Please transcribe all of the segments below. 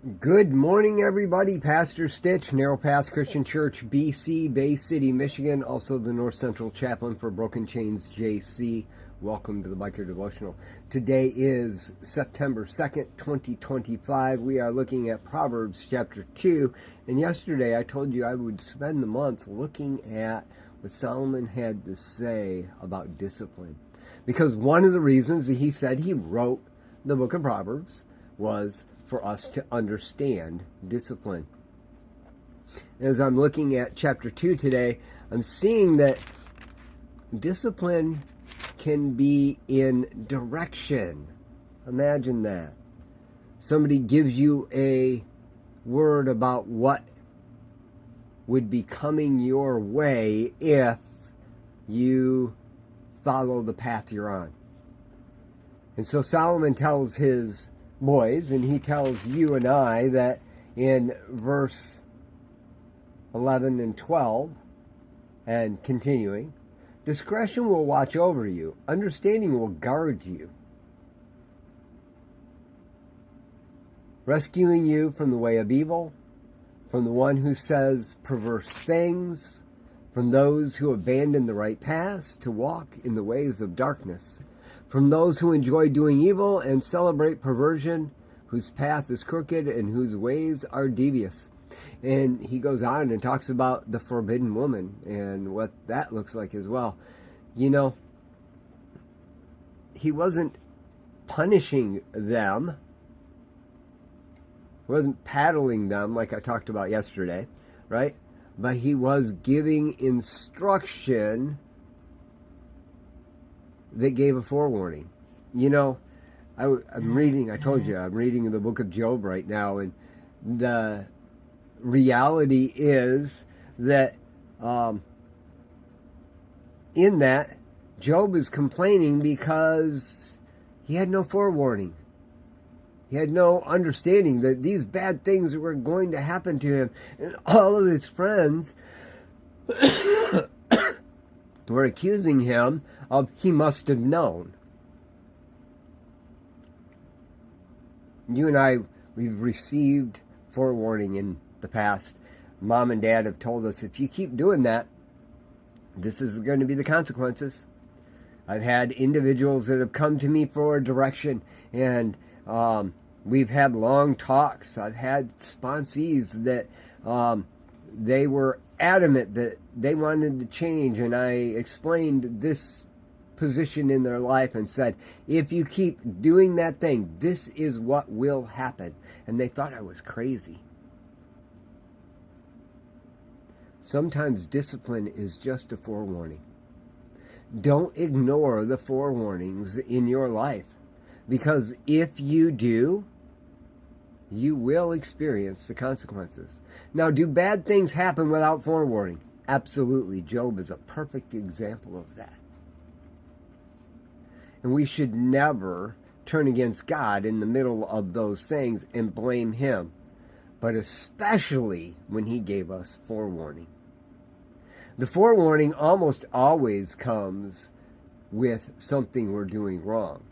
Good morning, everybody. Pastor Stitch, Narrow Path Christian Church, BC, Bay City, Michigan. Also the North Central Chaplain for Broken Chains, JC. Welcome to the Biker Devotional. Today is September 2nd, 2025. We are looking at Proverbs chapter 2. And yesterday I told you I would spend the month looking at what Solomon had to say about discipline. Because one of the reasons that he said he wrote the book of Proverbs was for us to understand discipline. As I'm looking at chapter 2 today, I'm seeing that discipline can be in direction. Imagine that. Somebody gives you a word about what would be coming your way if you follow the path you're on. And so Solomon tells his boys, and he tells you and I that in verse 11 and 12, and continuing, discretion will watch over you, understanding will guard you, rescuing you from the way of evil, from the one who says perverse things, from those who abandon the right paths to walk in the ways of darkness, from those who enjoy doing evil and celebrate perversion, whose path is crooked and whose ways are devious. And he goes on and talks about the forbidden woman and what that looks like as well. You know, he wasn't punishing them. He wasn't paddling them like I talked about yesterday, right? But he was giving instruction that gave a forewarning. You know, I'm reading the book of Job right now, and the reality is that in that, Job is complaining because he had no forewarning. He had no understanding that these bad things were going to happen to him. And all of his friends were accusing him of he must have known. You and I, we've received forewarning in the past. Mom and Dad have told us, if you keep doing that, this is going to be the consequences. I've had individuals that have come to me for direction, and we've had long talks. I've had sponsees that they were adamant that they wanted to change, and I explained this position in their life and said, if you keep doing that thing, this is what will happen. And they thought I was crazy. Sometimes discipline is just a forewarning. Don't ignore the forewarnings in your life, because if you do, you will experience the consequences. Now, do bad things happen without forewarning? Absolutely. Job is a perfect example of that. And we should never turn against God in the middle of those things and blame him, but especially when he gave us forewarning. The forewarning almost always comes with something we're doing wrong.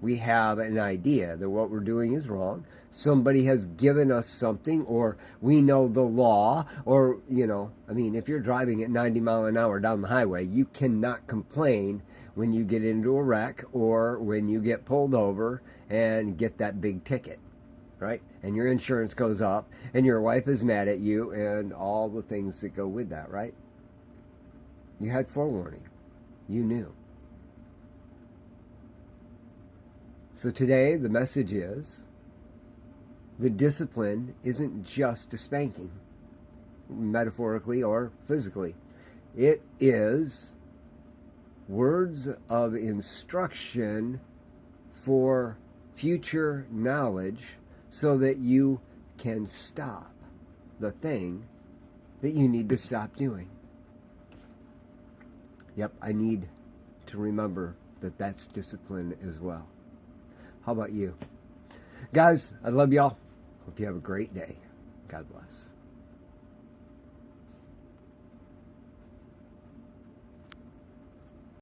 We have an idea that what we're doing is wrong. Somebody has given us something, or we know the law, or, if you're driving at 90 miles an hour down the highway, you cannot complain when you get into a wreck or when you get pulled over and get that big ticket, right? And your insurance goes up and your wife is mad at you and all the things that go with that, right? You had forewarning. You knew. So today, the message is the discipline isn't just a spanking, metaphorically or physically. It is words of instruction for future knowledge so that you can stop the thing that you need to stop doing. Yep, I need to remember that that's discipline as well. How about you? Guys, I love y'all. Hope you have a great day. God bless.